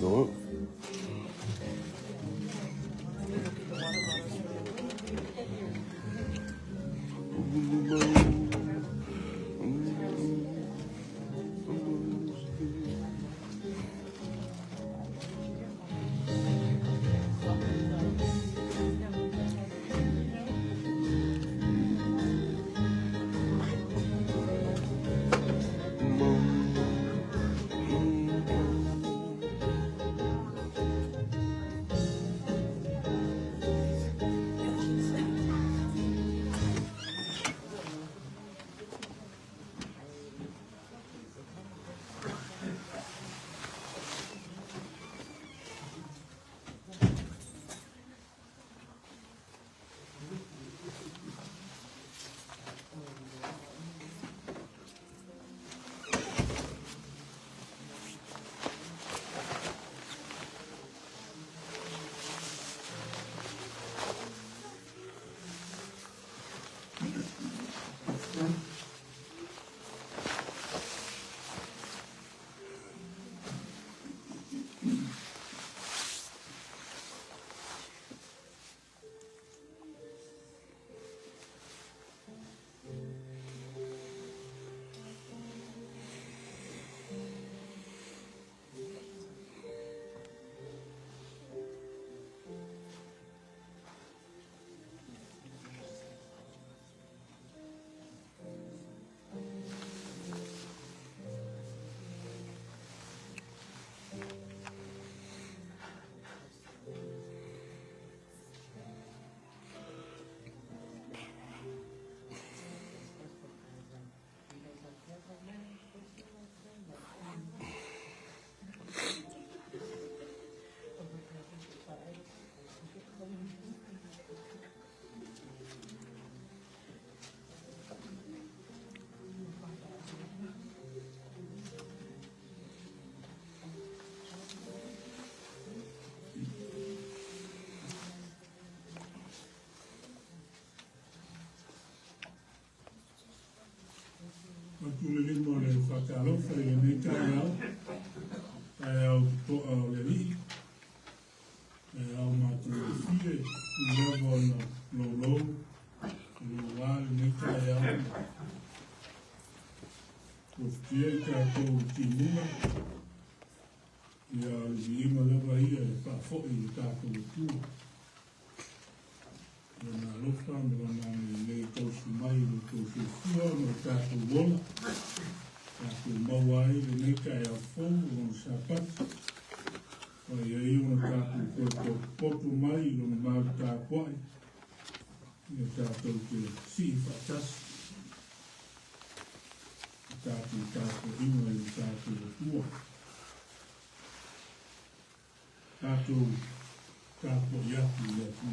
No. Matulele mo le whakalofa i le nei kai au, kai au to au le ri, kai au mātou le fie, i lewa na lolo, i le wā le nei kai au, ko fie kātou ki muna, i a li ima lewa ia e whafoi i kātou le tua. Nā lofa, me wana nei tausu mai, le tausu fua, me tātou wola. Tātou mawai, le nei kai a fōu, o sapati. O ia iuna tātou koto popo mai, lo mau tā kwai. Me tātou ke si whatasi. Tātou inga i tātou tua. Tātou iatu i atu.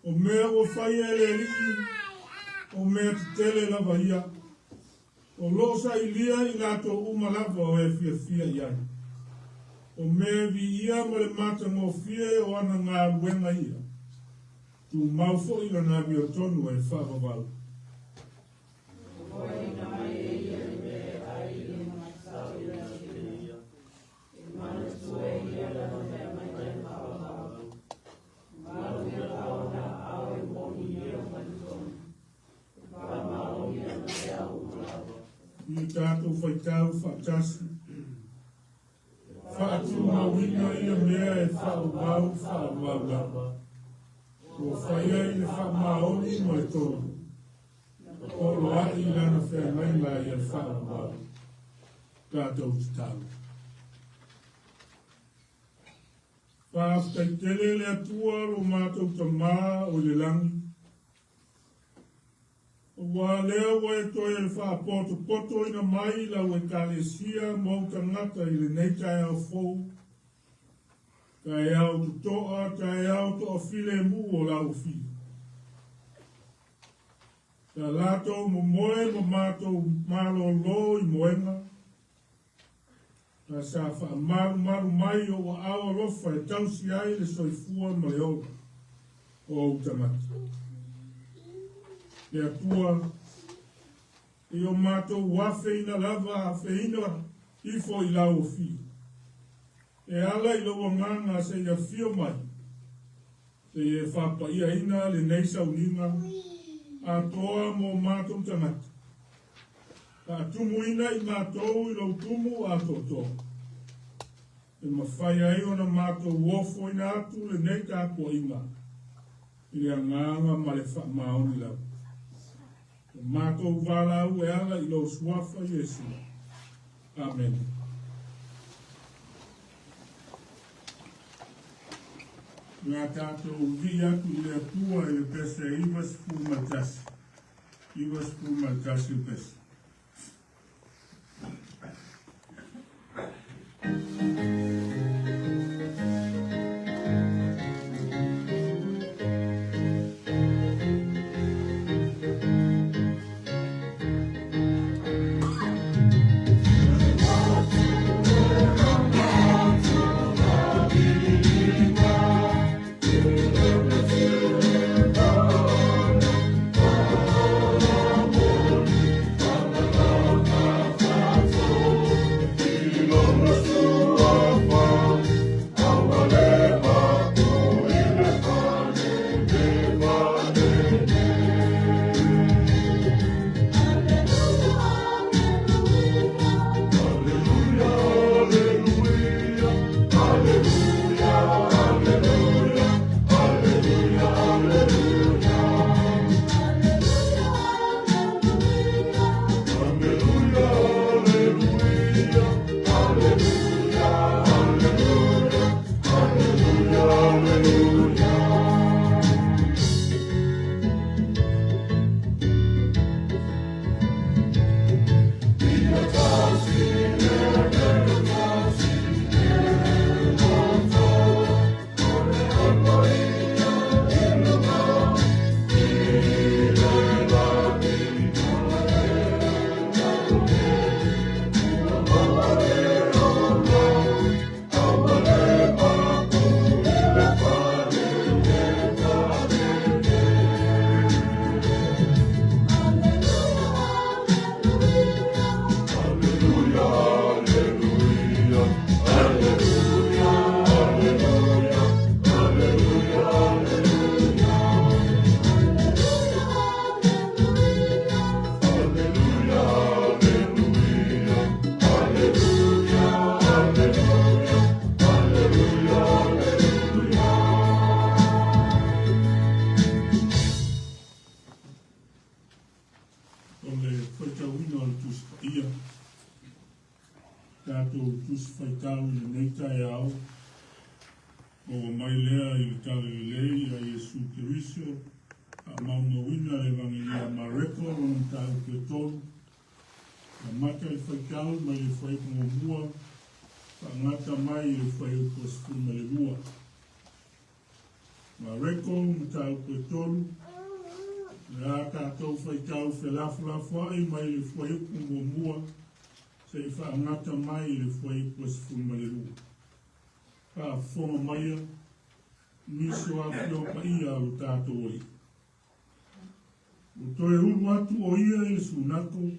O mea o whai e le li, o mea te tele la vahia. O losa i lia i lato umalapa o e fia fia iai. O mea vi ia ma le mata ngō fia o ana ngā ruenga ia. Tu maufo i la nā bia tonu e whakawau. Wow. I tātou whaitau whaatasi. Whaatu mawina ia mea e whaubau whaubau. Ko whaia i le whamaoni mo e tolu. Olo a i lana whea mai la i e whaubau. Tātou te tau. Whaaftai tele le atua lo mātou ta mā o le langi. Wa lea wa e toi e whaapoto poto ina mai la wa kalesia mau tangata i le neitai au fou. Ka e au tu toa, ka e au tu awhile mu o lau whi. Ka lato mo moe mo mātou malo lo i moenga. Ka sa wha maru mai o wa awa rofa e tausi ai le soifua ma le oga o utamata. E atua, e o mātou wafe ina lava hafe ina ifo i lau o fi. E ala i loa nganga se ia fio mai. Se e whapa ia ina le neisa uninga a toa mo mātou tangata. Ka tumu ina i mātou i lau tumu a toto. E mawhai ai ona mātou wofo ina atu le nei tāpua inga. I le nganga ma le wha maoni lau. Mātou wālau e ala i lo suafa Yesu. Amen. Ngā tātou vi atu i le atua i le pese iwas pumatasi. Iwas pumatasi pese. Tātou tusi whaitau i nei tai au. O mai lea i tale lei a Iesu Kiriso. A maunawina le vangilia mareko ron tau ke tolu. A mata i whaitau mai le whai kumomua. A ngata mai i le whai uposfu me le mua. Mareko ron tau ke tolu. Le a tātou whaitau whelafulafu ai mai le whai kumomua. Se i whaangata mai i le whai uposfu me le mua. Ka whonga maia, miso a whio pa ia o tātou oi. O toe uru atu o ia e sunako,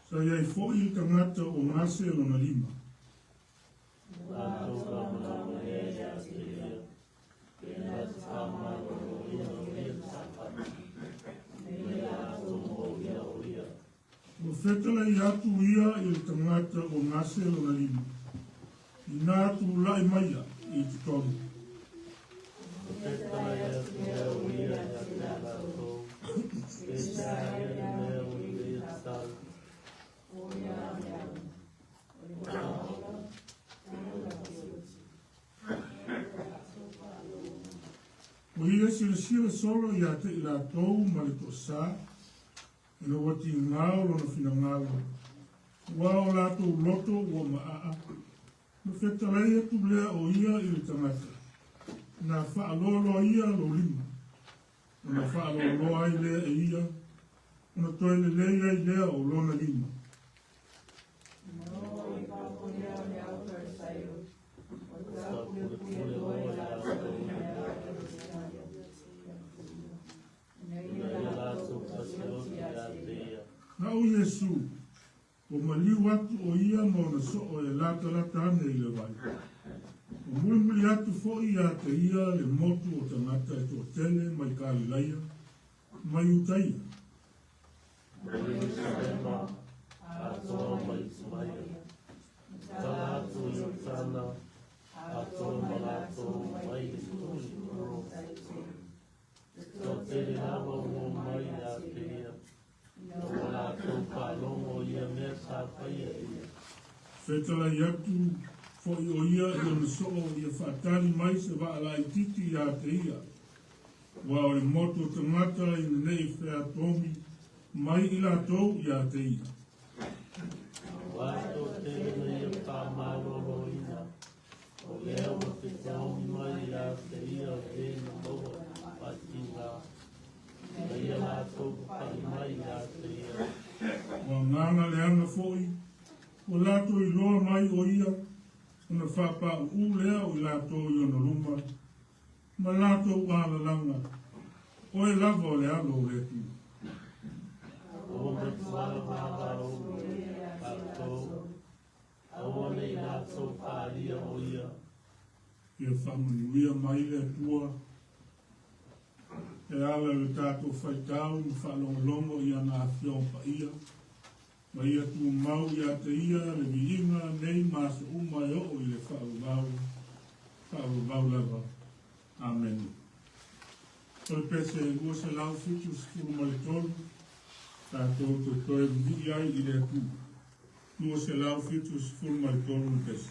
sa iai fōi i tangata o ngase o na lima. O fetala I atu ia I le tangata o ngase lo na lima. I nā tu lai maia I te tonu. Fetala ia tu mea o ia ia te lato. Fetala ia mea o ia tau. O ia sila solo ia te I latou ma le tosa. Ina wati ngao lo na fina ngalo. Wa o latou loto ua maa. No fetala ia tu lea o ia I le tangata. Na whaalolo ia lo lima. Na whaalolo ai lea e ia. Na toile lea I lea o lona lima. Na o Yesu, o maliu atu o ia mo na so o e lata ane I le vai. O muli atu fo ia te ia le motu o tangata e tō tele mai kāli laia, mai utaia. Atoa mai sumaia. Talatu I tana. Atoa malato mai I tui uro. Tō tere lava o mai a te ia. O lato palongo ia mea sa paia ia. Fetala I atu fo I o ia I o na so o ia whaatani mai se wa ala I titi ia te ia. Wa o le motu o tangata I na nei whea tomi mai I la tau ia te ia. Wato tere na ia whamaroro ina. O leo o te taumi mai a te ia e na loa pati ngā. Na ia lato pai mai a te ia. Wa nganga le anga foi, o lato I loa mai o ia, ona whapa u lea o lato I ona ruma, ma lato u ala langa, o e lava o le alo o le tu. O me tuala mara o ato. O nei lato pāria o ia. Ia whamanuia mai le tua, e ala le tātou whaitau, ni whalongolongo I ana awhion pa ia, ma ia tu mau ia te ia, le viinga, nei maso umai o I le whaavau lava. Amen. Toi pese e ua se lau fitu skuru malitolu, tātou to toi vidi ai I le tu. Ua se lau fitu skuru malitolu ni pese.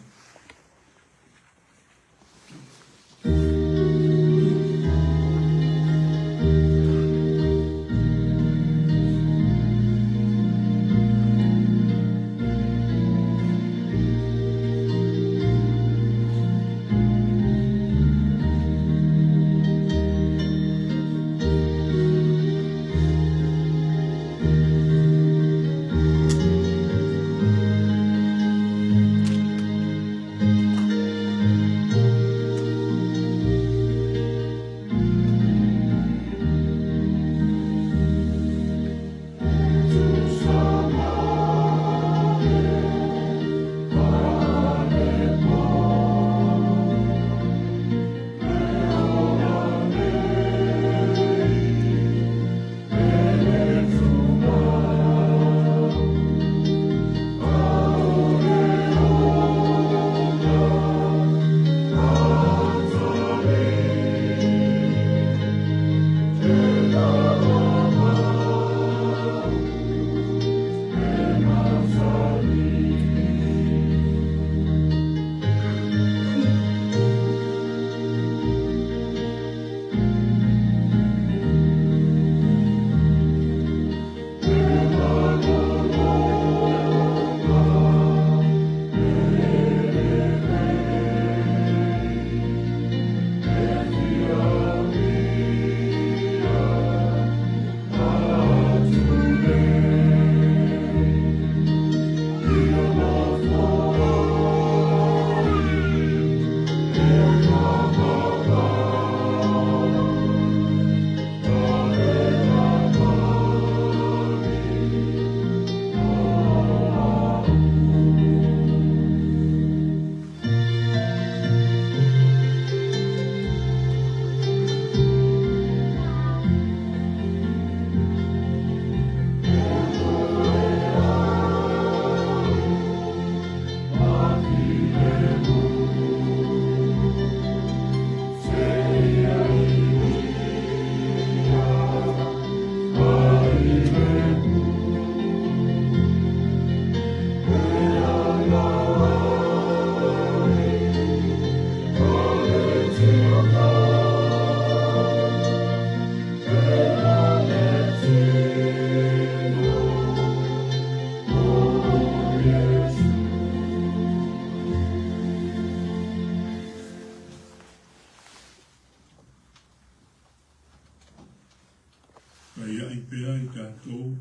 tātou,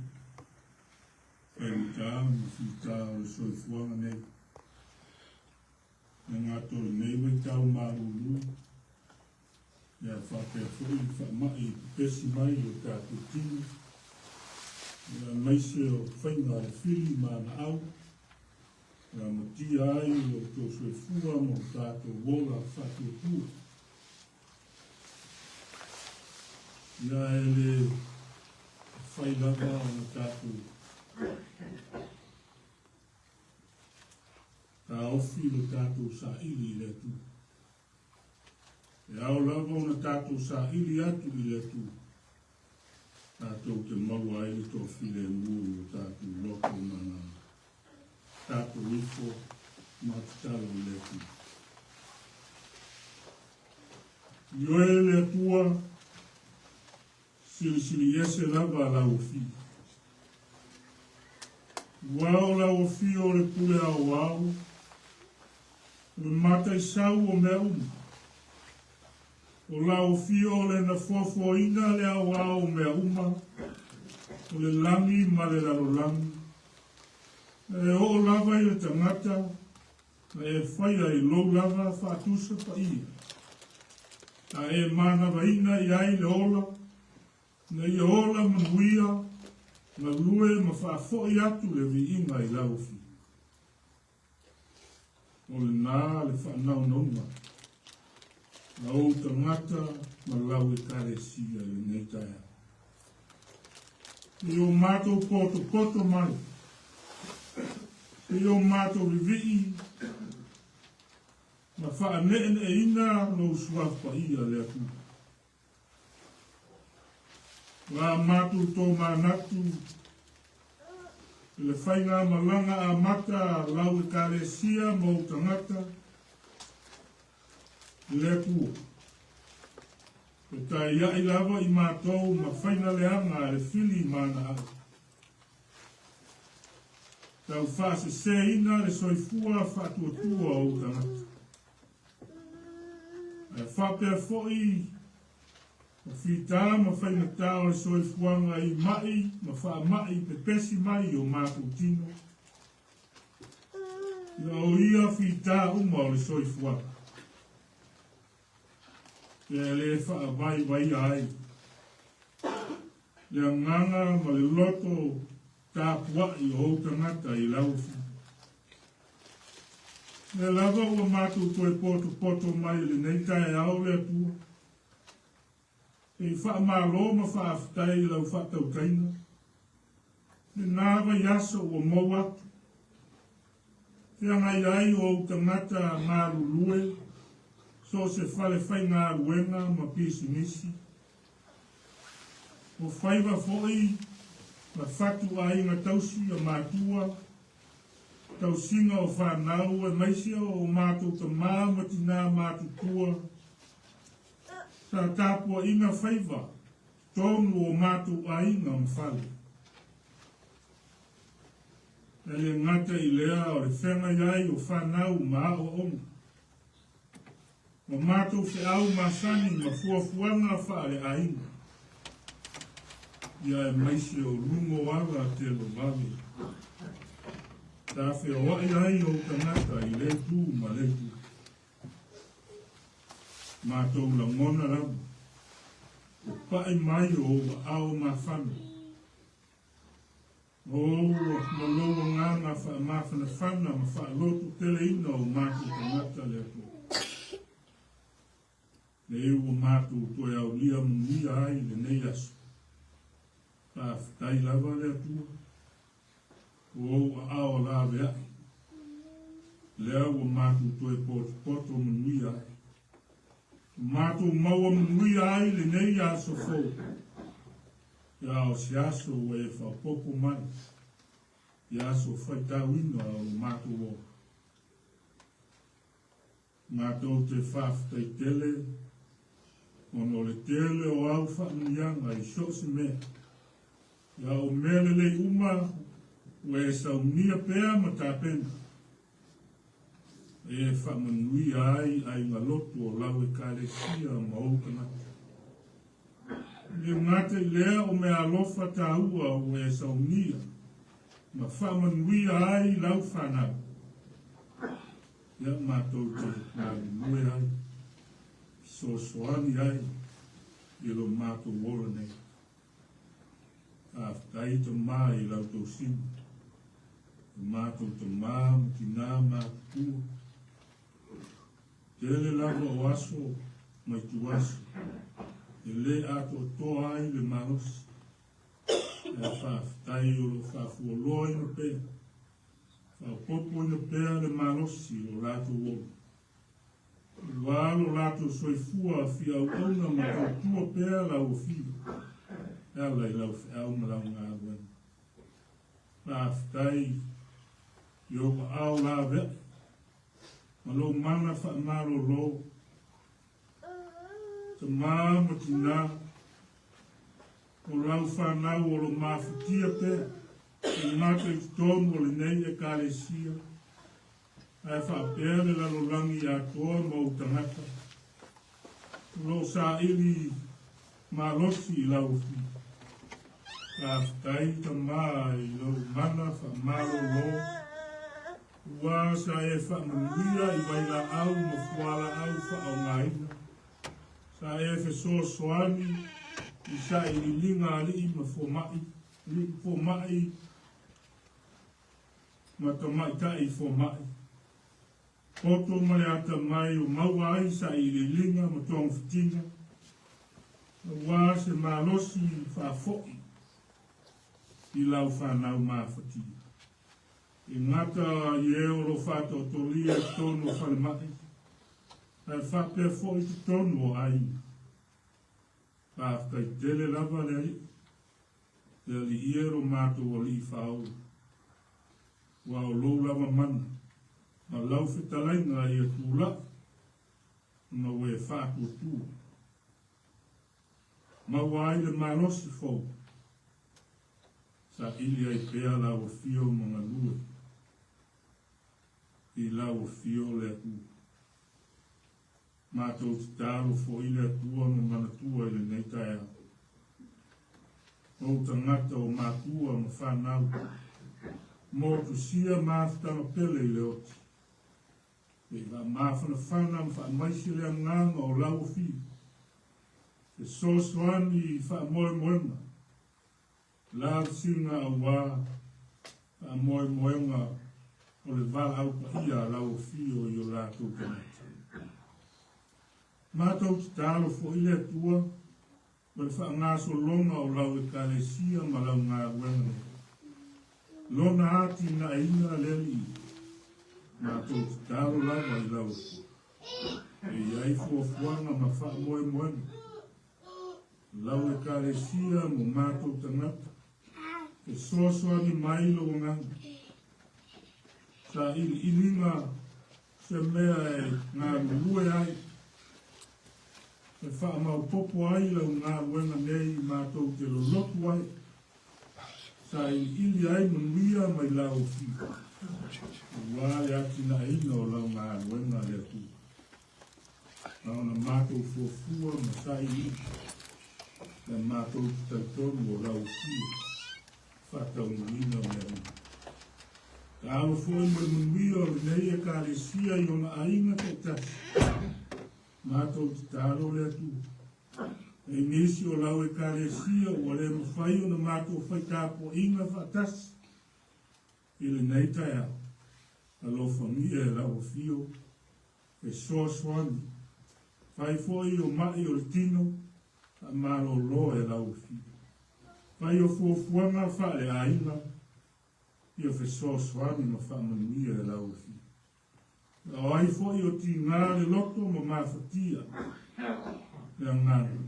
whaita, mawhita o le soifuanga nei. Nā ngā tōre nei wai tau mārulu, ia whapea fwoi, whamai, pesi mai o tātou tini, ia maise o whainga le whiri mana au, ia matia ai o tō soifua mo tātou wola whatua tua. Ia ele whailaga o na tātou ka ofi le tātou sa ili le tu. E au lava o na tātou sa ili atu i le tu. Tātou te maua ai le tō while muu o tātou loko mana tātou ifo matutalo i le tu. Ioe le tua sili ese lava la ofi. Wao la ofi o le pule au au. Le matai sau o mea uma. O la ofi o le na fofo ina le au au mea uma. O le langi ma le lalo langi. E o lava i le tangata. E whaia i lou lava whatusa pa ia. A e mana vaina i ai le ola. Na i ola manuia. Na lue ma whaafoi atu le vi inga i lau fi. O le nā le whanau naunga. Na o tangata ma lau e kare sia le neitaia. I o mātou poto mai. I o mātou rivii. Ma whaaneen e ina no suafa ia le atu. Ngā mātou tō mānatu, le whainga malanga a mata lau e kare sia mo tangata, le kua. E tai ia i lava i mātou ma whainga leanga le whili mana au. Tau whaase se ina le soifua whatua tua o tangata. E whapea foi ma whita ma whaina tau le soifuanga i mai, ma wha mai pe pesi mai o mātou tino. Ia o ia whita uma o le soifuanga. Ia le wha vai ai. Ia nganga ma le loto tāpua i o tangata i laufu. Ia lava ua mātou koe poto mai le neitai au le atua. E wha malo ma wha aftai lau wha tau kaina. Ne nāwa yaso o mau atu. Te angai ai o tangata ngā rulue. So se whale whai ngā ruenga ma pisi nisi. O whaiwa foi ma whatu ai ngā tausi a mātua. Tausinga o whanau e maisia o mātou ta māmati nā mātutua. Sa tāpua inga whaiva, tōnu o mātou a inga mwhale. E le ngata i lea o le whenga iai o whanau maa o onga. O mātou whi au masani ma fuafuanga whaare a inga. Ia e maisi o rungo aga te lo mawe. Tā whi o ai ai o tangata i le tū ma le tū. Mātou la ngona rabu. O pai mai o ao ma whanu. O maloa ngana wha mawhana whana ma wha lotu tele ina o mātou tangata le ato. Le e o mātou toi au lia muia ai le nei aso. Tā whatai lava le atua. O ao lawe ai. Lea o mātou toi poto muia ai. Mātou maua munui ai le nei aso fō. Ia o si aso e whapopo mai. Ia aso whaitau ino o mātou o. Mātou te whaftai tele. Ono le tele o au whaunianga i shose mea. Ia o mele le uma o e saunia pēa ma tāpena. E whamanui ai ngā lotu o lau e kare sia ma o kanata. Le ngate lea o me alofa taua o e saunia. Ma whamanuia ai lau whanau. Ia mātou te ngāri mue ai. So soani ai. I lo mātou wola nei. Ai te mā i lau tau simu. Mātou te mā, ki nā mātou. Tele lava o aso, mai tu aso. E le ato toa ai le marosi. E whaftai o lo whafuoloa ina pēr. Whapopo ina pēr le marosi o lato wolo. Walo lato soifua fia uona ma tautua pēr lau o fia. Ela i lau whiauna lau ngā wena. Whaftai i o au la vea. Ma lo mana whaamaro lo. Te māma ki nā. O lau whanau o lo mawhitia pē. E ngāta i tonu o le nei e kālesia. Ai whaapere lalo langi a toa mau tangata. Lo sa ili malosi i lau fi. Whaftai ta mā i lau mana whaamaro lo. Ua sa e whaamanuia i waila au ma fuala au whaongaina. Sa e wheso soani i sa i linga li ma fomai. Li fomai ma tamai tai fomai. Poto mai ata mai o maua ai sa i linga ma tong fitinga. Ua se malosi whafoi i lau whanau mawhatia. I ngata i eo lo whato tolia tono whalemai. Ai whape fo i te tono o ai. Whafkai tele lava le ai. Te li iero mato o li whao. Wa o lo lava mana. Ma lau whetalainga i a tūla. Ma we whato tū. Ma wai le malosi fo. Sa ili ai pēa lau o fio mga lue. I lau o fio le atu. Mātou te tāro fo i le atua ma mana tua i le neitai au. O tangata o mātua ma whanau. Mō tu sia māwhtanga pele i le oti. E wa māwhana whana ma wha maisi le nganga o lau o fio. E sosoani i wha moe moenga. Lau singa a wā. Wha moe moenga. O le wala au pa ia lau o fio i o lātou kanata. Mātou te tālo fo i le atua. Ma le wha ngāso longa o lau e kālesia ma lau ngā wenga. Lona ati na ina leli. Mātou te tālo lava i lau. E iai fuafuanga ma wha moe moenga. Lau e kālesia mo mātou tangata. E sosoani mailo o nganga. Sa ilinga se mea e ngā rue ai. E wha mau popo ai lau ngā wenga nei mātou te lolotu ai. Sa ili ai manuia mai lau fi. Wāle ati na ina o lau ngā wenga le tu. Naona mātou fuafua ma sa ili. Na mātou tautonu o lau fi. Whatau manuina o lea. Kālo foi mai manuia o nei e kālesia i ona ainga te tasi. Mātou te tālo lea tu. E nisi o lau e kālesia o le mawhai o na mātou whai kāpo inga whatasi. I le nei tai au. Alo whangia e lau fio. E soa soani. Whai foi o mai o le tino. A maro lo e lau fio. Whai o fuafuanga whale a inga. Ia whesoa soani ma whamanuia e lau fi. O ai foi o ti ngāre loto ma mawhatia. Lea ngāre.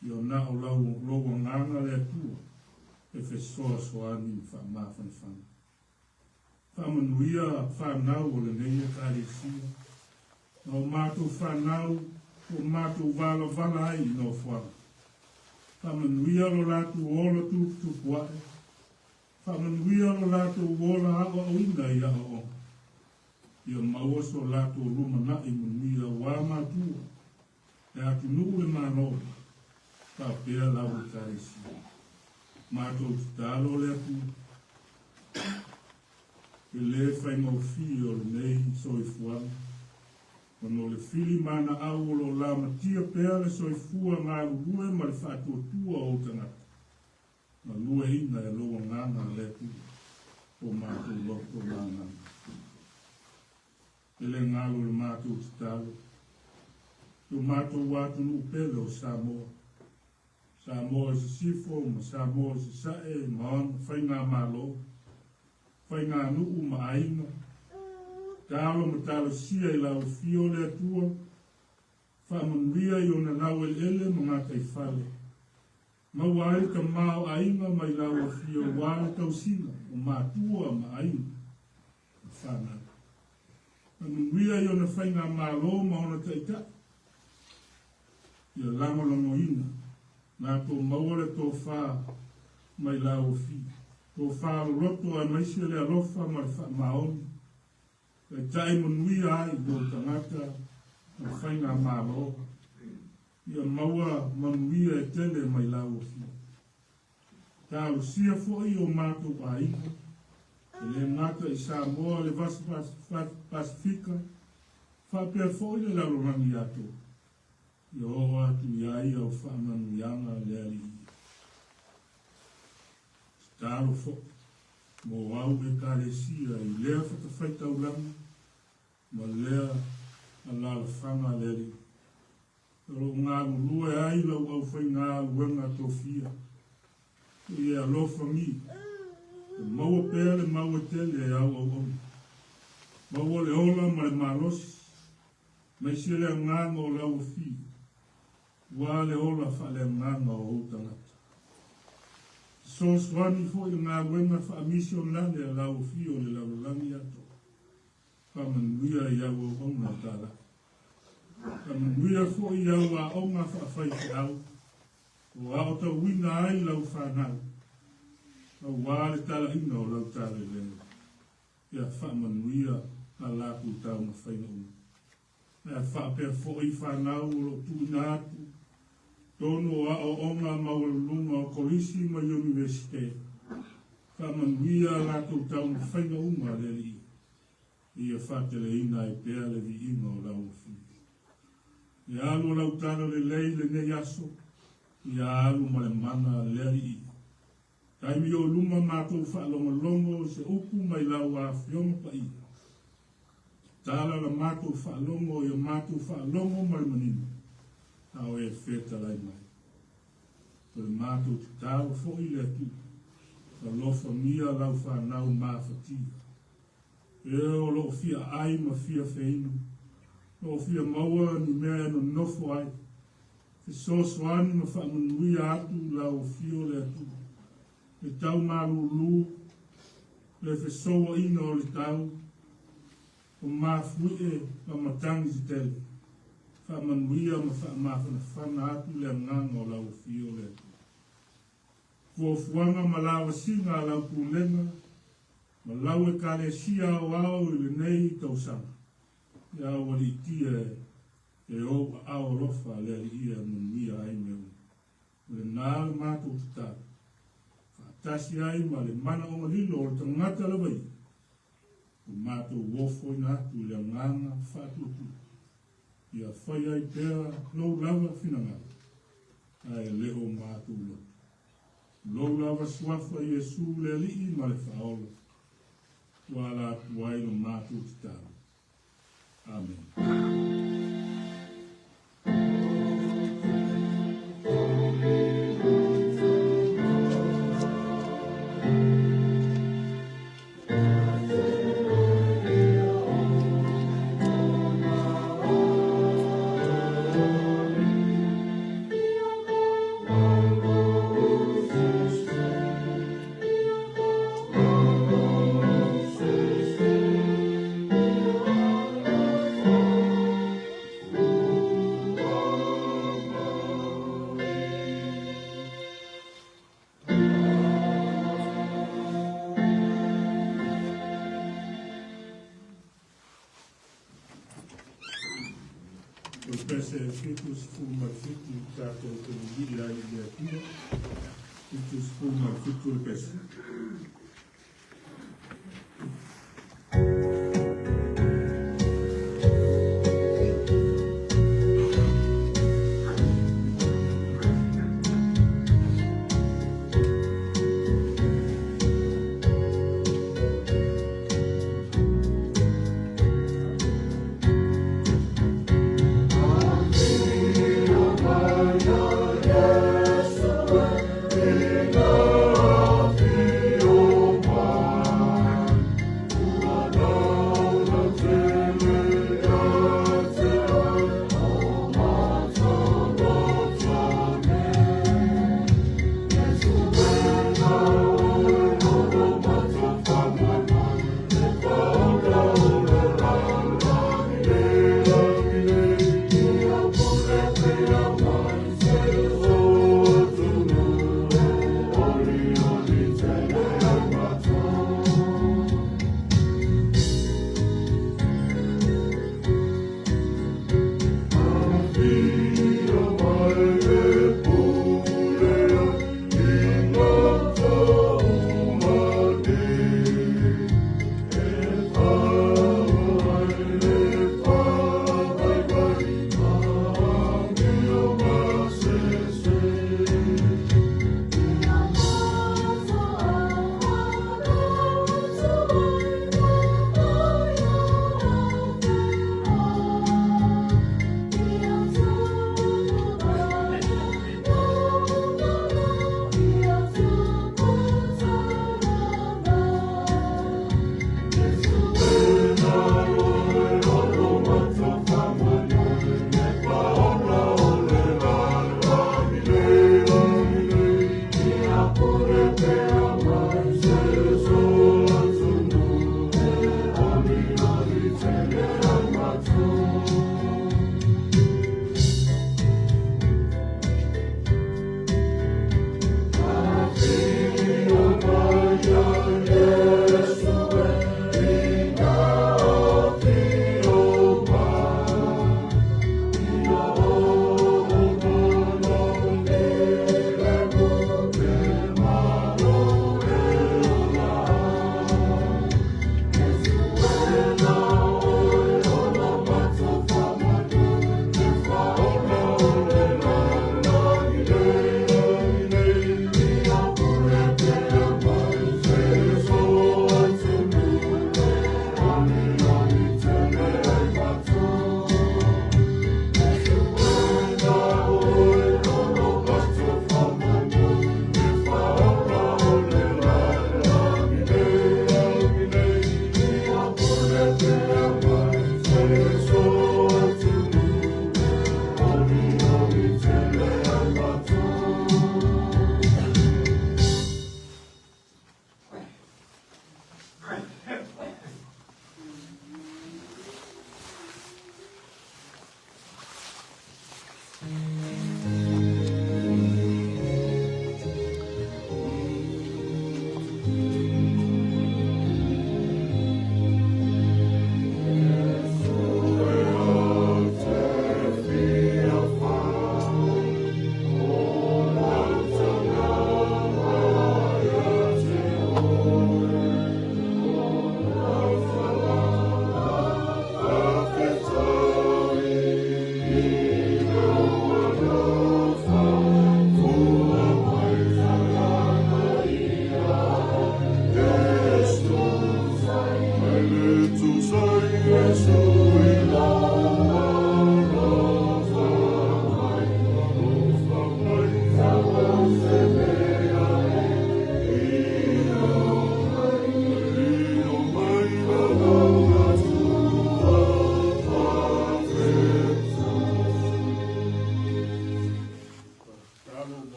I o nā o lau loa nganga lea tua. E whesoa soani ma whamawhanwhana. Whamanuia whanau o le neia kāresia. O mātou whanau o mātou vala ai no whana. Whamanuia lo lātu ola tupu ai. Whamanuia lo lātou wola hawa o ina i aho o. Ia maoso lātou ruma na i manuia wā mātua. E atu nuu le mānora. Pea lau karesi. Mātou te tālo le aku. E le whai mau fi o le nei soifua. Mano le fili mana au o lo la matia pea le soifua ngā rue ma le whātua o tangata. Ma lua ina e loa ngana le aku. O mātou loko ngana. E le ngalo le mātou te tālo. O mātou wātu nu pele o Samoa. Samoa se sifo, ma Samoa se sae, ma on, whai ngā malo, whai ngā nuu ma aina, tālo ma tālo sia I lau fio le atua, whamanuia I ona lau ele ma ngā kai whale. Ma wai ka mao aina ma I lau fio wale tausina, o mātua ma aina, whana. Whamanuia I ona whai ngā malo ma ona taita, Ia lama ina. Nā tō maua tō whā mai lau fi. Tō whā roto a maisia le alofa ma le wha maoni. E tai manui ai tō tangata a whainga mālo. Ia maua manui e tele mai lau fi. Tāu sia fōi o mātou a ika. E le ngata I Samoa le vasi Pasifika. Whapea fōi le laurangi ato. Ia o atu iai au whaamanuianga le ali. Tāro fo, mō au e kāresia I lea whakawhaitauranga, ma lea a lala whanga le ali. Pero ngā lue ai lau au whai ngā luenga tō fia. I e alofa mi. E maua pēr le maua tele e au au. Maua le ola ma le marosi. Mai se le nganga o lau fia. Wa le ola whale nganga o utangata. So swani fo I ngā wenga wha misio nane a lau fio le lau langi ato. Whamanuia I au o onga tala. Whamanuia fo I au a onga wha whai au. O ao ta wina ai lau whanau. A wale tala ina o lau tale lenga. Ia whamanuia a laku tau na whaina unga. Ia whapea fo I whanau o lo tūna atu. Tono a o onga maulunga o kolisi ma universite. Whamanuia lato taun whainga unga leli. Ia whatele ina I pēr le vi inga o lau fi. Ia alu lau tano le lei le ne yaso. Ia alu ma le mana leli. Taimi o luma mātou whaalonga longo se upu mai lau a whionga pa i. Tala la mātou whaalongo ia mātou whaalongo mai manina. Au e wheta lai mai. Ko le mātou te tāo fo I le tu. Ka lofa mia lau whanau mawhatia. E o lo fia ai ma fia whainu. Lo fia maua ni mea no nofo ai. Te sosoani ma whamanuia atu lau fio le atu. Le tau marulu. Le whesoa ina o le tau. O mawhuie ma matangi si tele. Whamanuia ma whamawhana whana atu le nganga o lau fio le. Kua fuanga ma lawa singa lau pūlenga, ma lau e kare sia o au I le nei tausanga. Ia wali tia e o au rofa le ia manuia ai meu. Le nāle mātou te tāra. Whaatasi ai ma le mana o malilo o le tangata la wai. O mātou wofo ina atu le nganga whaatutu. Ia whai ai pēra lau lava whinanga. Ai leo mātou lo. Lau lava swafa Iesu le lii ma le whaola. Wala tuai no mātou te tāra. Amen. se fitus fuma fitu tato te gila i de atua. Fitus fuma fitu pesa.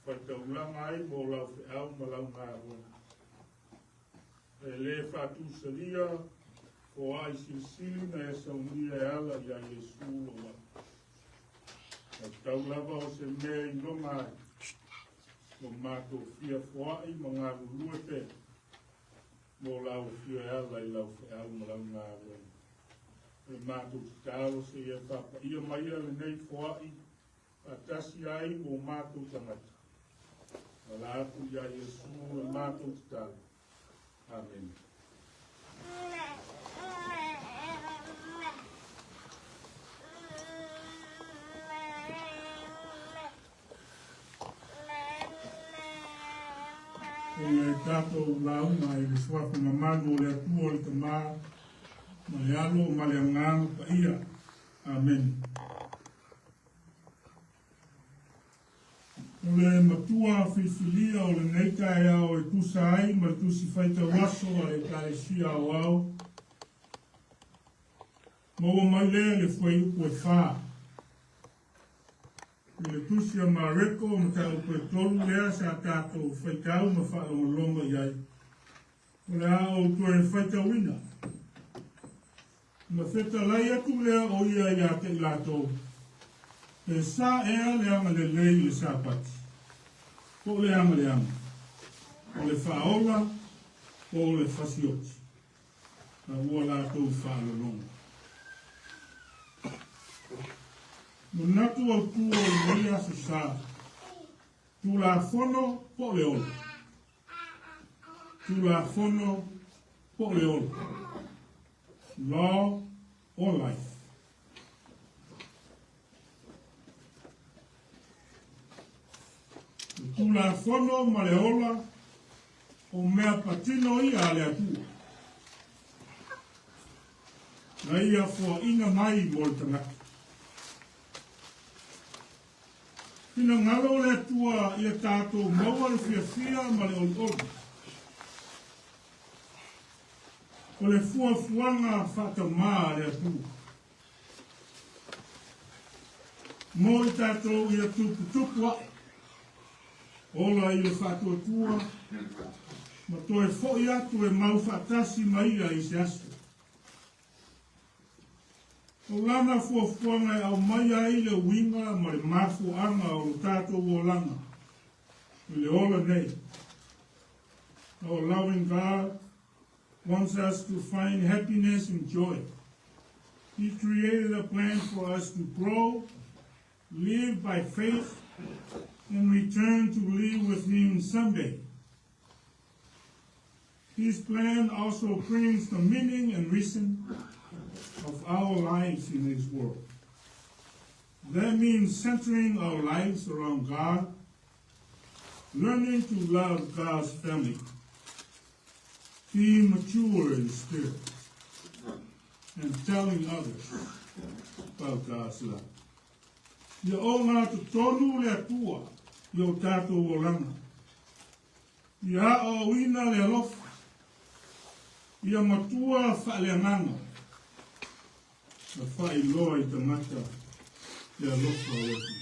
whaitaulanga ai mo lau whiau ma lau ngā wana. E le whatu salia o ai sili na e saunia e ala i a Yesu o wa. E tau lava o se mea i longa ai. Mo mātou fia whaai ma ngā rurua te. Mo lau fia e ala i lau whiau ma lau ngā wana. E mātou tālo se ia whapa ia mai ale nei whaai. A tasi ai mo mātou tangata. Ala atu i a Yesu e mātou tālo. Amen. O le tātou launa i le suafa na manu o le atua o le tamā, ma le alo ma le anganga pa ia. Amen. O le matua whiwhilia o le neika e au e tusa ai, ma tusi whaita waso a e kāresia au au. Maua mai lea le whai upo e whā. Le tusi a mareko ma ta upo e tolu lea sa tātou whaitau ma wha o longa iai. O le a o tua e whaita wina. Ma wheta lai atu lea o ia ia te ilatou. E sa ea leanga le lei le sa pati. O leanga. O le whaola, o le whasioti. Na ua lātou whaalolonga. No natu au tu o le aso sa. Tulafono po le ola. Tulafono po le ola. Law or life. Tulafono ma le ola o mea patino ia le atua. Na ia fua ina mai mo le tangata. Pina ngalo le atua ia tātou maua le fia ma le ol. O le fuanga whatamā le atua. Mo i tātou ia tupu ai. Ola i le whātua, ma toe fōi atu e mau whātasi mai a i se asu. O lana fuafuanga e au mai ai le winga ma le mafu anga o tātou o lana. I le ola nei. Our loving God wants us to find happiness and joy. He created a plan for us to grow, live by faith, and return to live with him someday. His plan also brings the meaning and reason of our lives in this world. That means centering our lives around God, learning to love God's family, being mature in spirit, and telling others about God's love. Ia o ngā tonu le atua, i o tātou o langa. Ia o ina le alofa. Ia matua whaeleanganga. Na whai loa I tangata le alofa o eku.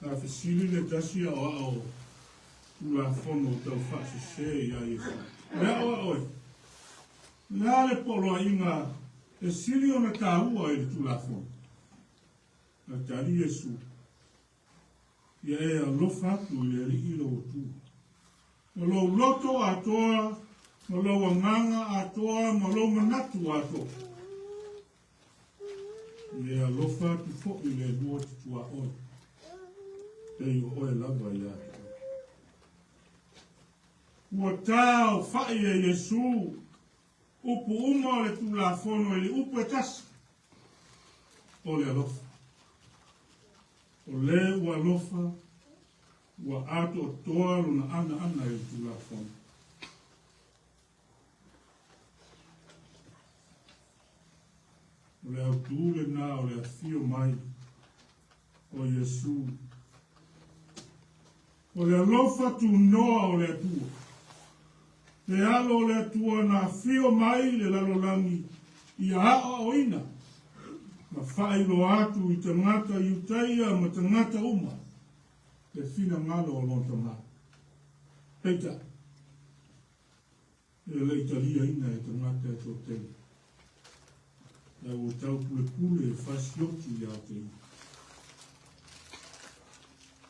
Na whesili le tasi o ao Tulafono tau whasese I a Yesu. Lea oa oe. Lea le poloa inga e sili o na tāua I le Tulafono. Na tari Yesu. Ia e alofa atu I le ri ilo o tu. Ma lo loto atoa, ma lo wanganga atoa, ma lo manatu atoa. Ia alofa atu fo I le lua titua oi. Tei o oe lava I atoa. Ua tāo whai e Yesu. Upu uma le Tulafono I le upu e tasi. O le alofa. O le ua alofa, ua ato toa luna ana I le Tulafono. O le autule nā o le afio mai o Yesu. O le alofa tu noa o le atua. Le alo o le atua na afio mai le lalolangi I a o ina. ma whaelo atu I tangata iutaia ma tangata uma, le whina ngalo o lonta ngā. Peita, e leitaria ina e tangata e tō tei. E o tau pule e whasioki a tei.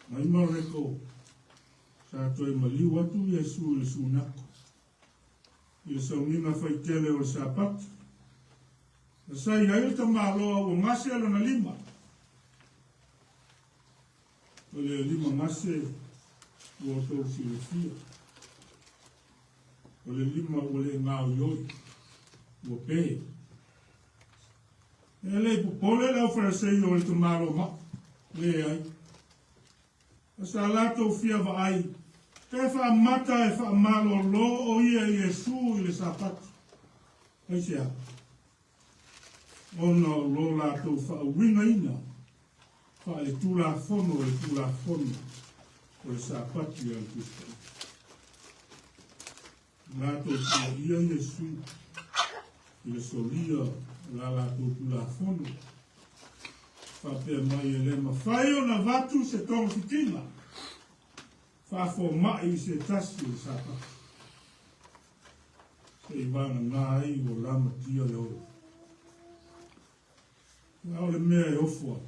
Mai mareko, sa toi maliu atu Iesu I sunako. Ia saunina whaitele o sapat. Na sai hai ta maloa o ngase ala na lima. O le lima ngase o tau silifia. O le lima o le ngau yoi. O pe. E le popole la farasei o le ta maloa ma. Le ai. Asa lato fia va ai. Te wha mata e wha malo lo o ia Iesu I le sapatu. Hei sea. Ona lo lato wha winga ina. Wha e tulafono o le sapatu I Kristo. Lato tua ia Iesu I le solia la lato tulafono. Wha pia mai e le mawhai o na vatu se tonga fitina. Whafo mai se tasi o sapa. Se ivana ngā ei o lama tia le oro. Nga o le mea e ofua.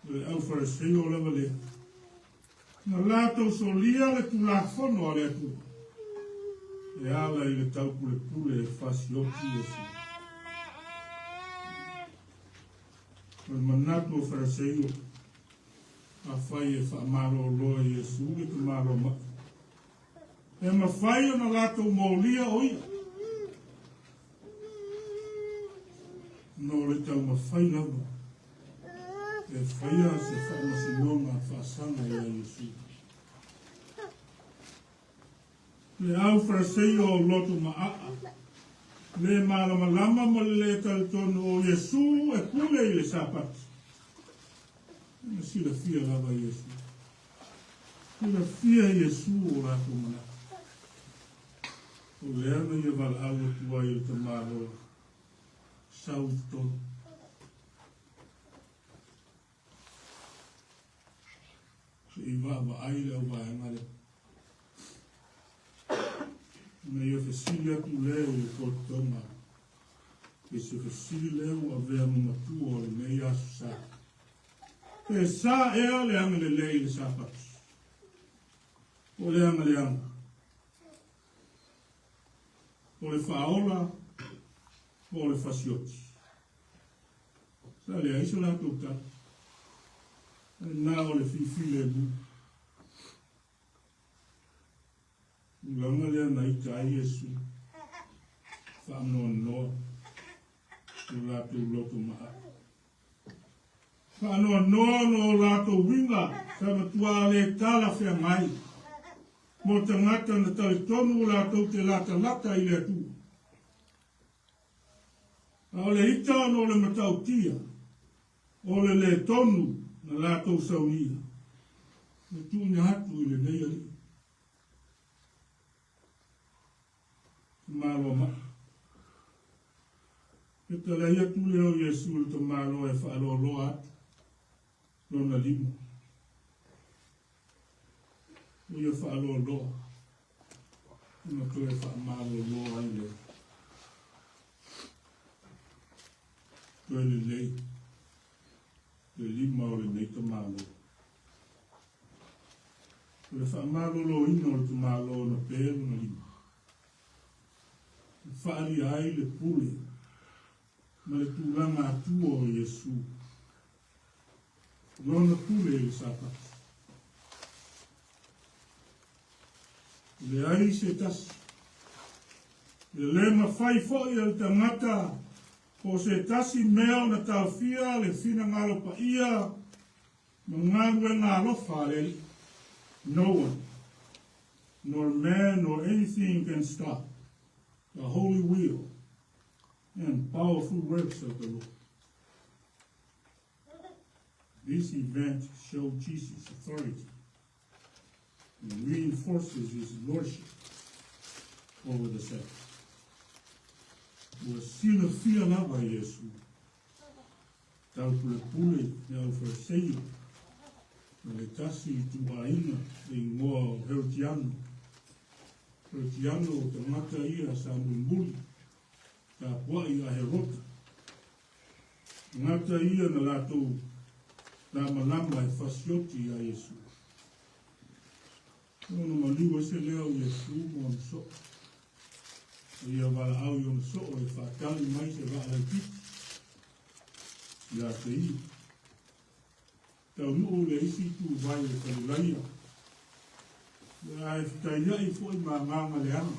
Le au fariseo lewa le. Nga lātou solia le tulafono a le atu. E ala I le tau pule e whasioki e si. Nga manatu o fariseo. A whai e whaamaro loa Iesu e tu maro ma. E ma whai o na lātou maulia o ia. No le tau ma whai lama. E whaia se whai masinonga whaasanga ia Iesu. Le au fraseo o loto ma aa. Le malama lama ma le talitonu o Iesu e pule I le sapatu. Na sila fia lava Iesu. Sila fia Iesu o rako mana. O leana ia wala awa tua I te maro. Sauto. Se I wa aile au wa engare. Na ia fesili atu leo I kotonga. E se fesili leo a vea mamatua o le mei asu saa. E sa ea le anga le lei le sapatu. O le anga. O le whaola. O le whasioti. Sa le aisa la tuta. Nā o le whiwhi le bu. Langa le ana I tai Iesu. Whaanoa noa. O la tu loto maa. Whanoa noa no lato winga, sama tua le tala whea mai. Mo tangata na talitonu lato te lata I le tu. A le ita no le matautia, o le tonu na lato saunia. Na tu ni hatu I le nei ali. Malo ma. E tala ia tu leo Iesu le to malo e whaalo loa atu. Lona lima. O ia whaalo loa. Una koe whaamalo loa I le. Koe le lei. Le lima o le nei tamalo. Le whaamalo loa ina o le tamalo na pēru na lima. Whaari ai le pule. Ma le tūlanga atua o Iesu. Lona pule le sapatu. Le ai se tasi. Le lema fai foi al tangata. O se tasi mea na tawhia le fina ngalo pa ia. Mangawe ngalo whare. No one, nor man, nor anything can stop the holy will and powerful works of the Lord. This event showed Jesus' authority and reinforces his lordship over the Sabbath. ua sila fia lava Iesu. Tau pule ne au whaseio. Na le tasi I tuaina I ngoa o Herotiano. Herotiano o te mata ia sa mumbuli. Ta puai a Herota. Ngata ia na lato la malama e fasioti a Iesu. Ono maliwa se leo Iesu mo so. Ia wala au yon so e whakali mai se wala kiti. Ia te i. Tau nuu le isi tu vai e kalulaia. Ia e whikaia I fwoi ma nganga le ana.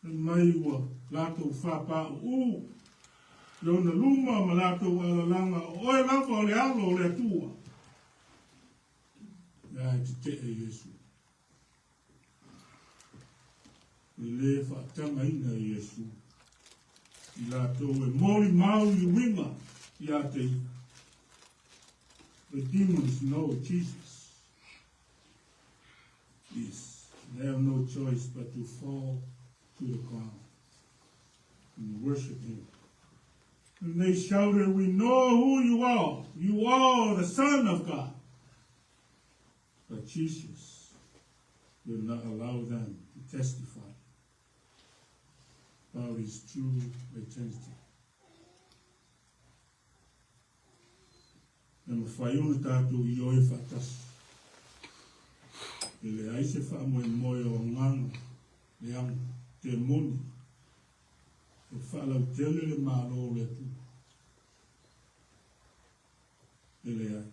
E mai ua lato whapa u. Iona luma ma lato alalanga. Oe lava o le alo o le atua. Ia e te e Iesu. I le whaatanga ina Iesu. I lato e mori mau I winga ia te I. The demons know Jesus. Yes, they have no choice but to fall to the ground and worship Him. And they shouted, we know who you are. You are the Son of God. But Jesus will not allow them to testify about His true identity. E ma whai ona tātou I oe whatasi. E le aise wha moe moe o nganga, le ang te moni. E whalau tele le mālo le tu. E le ai.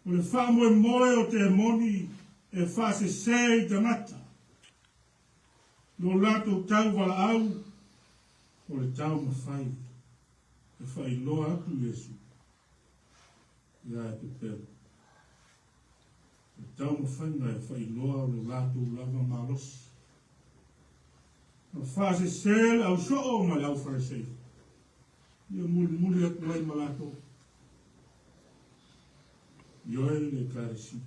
O le wha moe moe o te moni, e wha se sei te mata. Lo lato tau wala au, o le tau ma whai. E whai loa atu Iesu. Ia e te pēru. E tau ma whainga e whai loa o le lato lava marosi. Ma whase sel au soo ma le au wharesei. Ia muli atu ai ma lato. Ioe le karesi.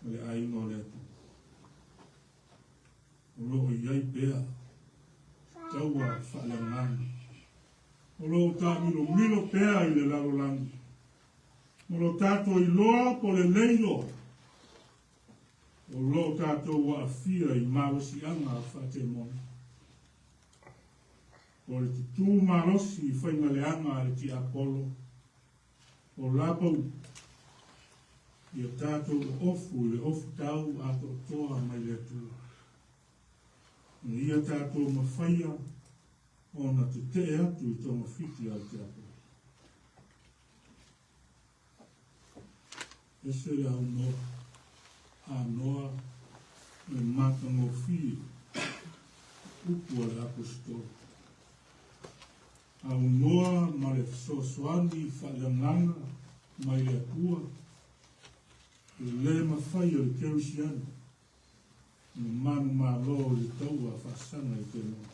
Ma le aino le atu. O loo iai pēa. Taua whale ngani. O loo tā milo pēa I le lalo langi. Molo tato I loa po le leilo. O lo tato wa afia I mawasi anga a whate mona. O le titu marosi I whainga le anga a le ti apolo. O lapau. Ia tato ofu le ofu tau ato toa mai le tu. Ia tato mawhaia. O na te te atu I tō mawhiti al te apolo. Ese le au noa, a noa, le mata ngō whii, upua le apostol. Au noa, ma le sosoani, whaanganga, mai le atua, le mawhai o le kerisiana, le manu mā lo le taua whasanga I te noa.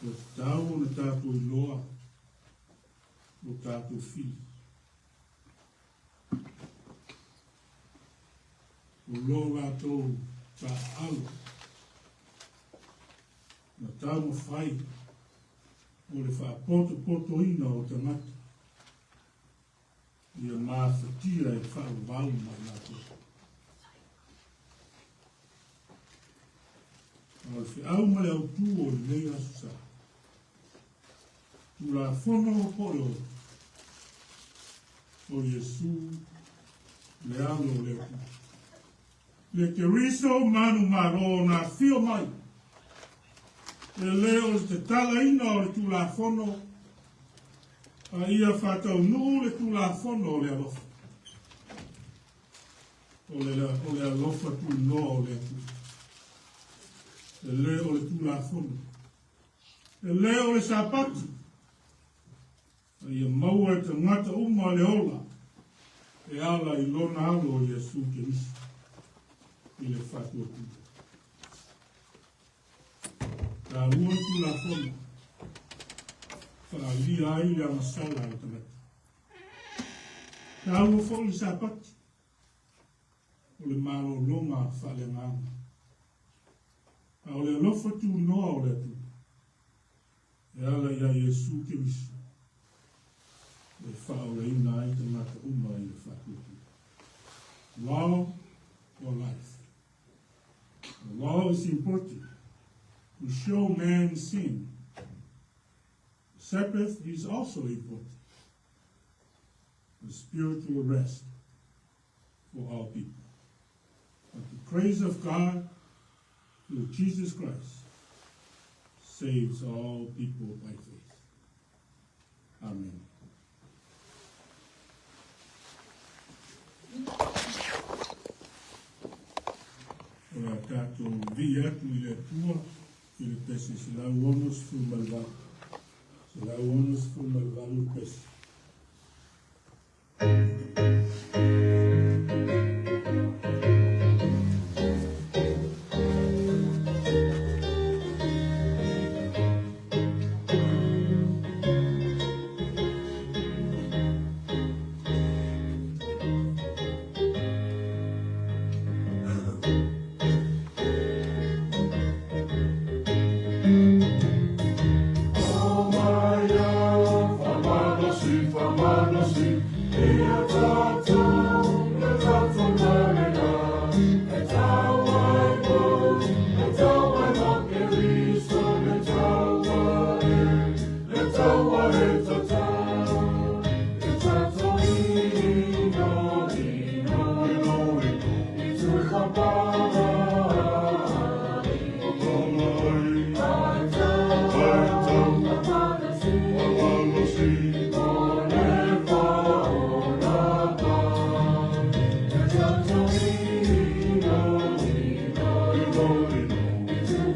O tau na tātou I loa, o tātou whii. O lo rātou tā alo. Na tau ma whai. O le whaapoto ina o te mata. Ia mā whatia e whaau mai rātou. O le whiau mai au tū o le nei asu sa. Tulafono o polo. O Iesu le alo le ku. Le keriso manu maro na fio mai. Le leo te tala ina o le tulafono. A ia whatau nuu le tulafono o le alofa. O le alofa tu no o le atu. Le leo le tulafono. Le leo le sapati. A ia maua te ngata uma le ola. E ala I lona alo o Iesu ke nisi. I le whatua tu. Tā rua tulafono. Whaalia ai le amasala o tamata. Tā rua wholi sapati. O le malo longa whale ngāma. le lofa tu noa o le tu. E ala ia Iesu Kirisu. E whao le ina ai te mata uma i le whakutu. Law or life? The law is important to show man sin. The Sabbath is also important. The spiritual rest for all people. But the praise of God through Jesus Christ saves all people by faith. Amen. Ora tātou vi atu I le tua, I le pese se lau onos fu malvalu. Se lau onos fu malvalu pese.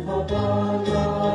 Baba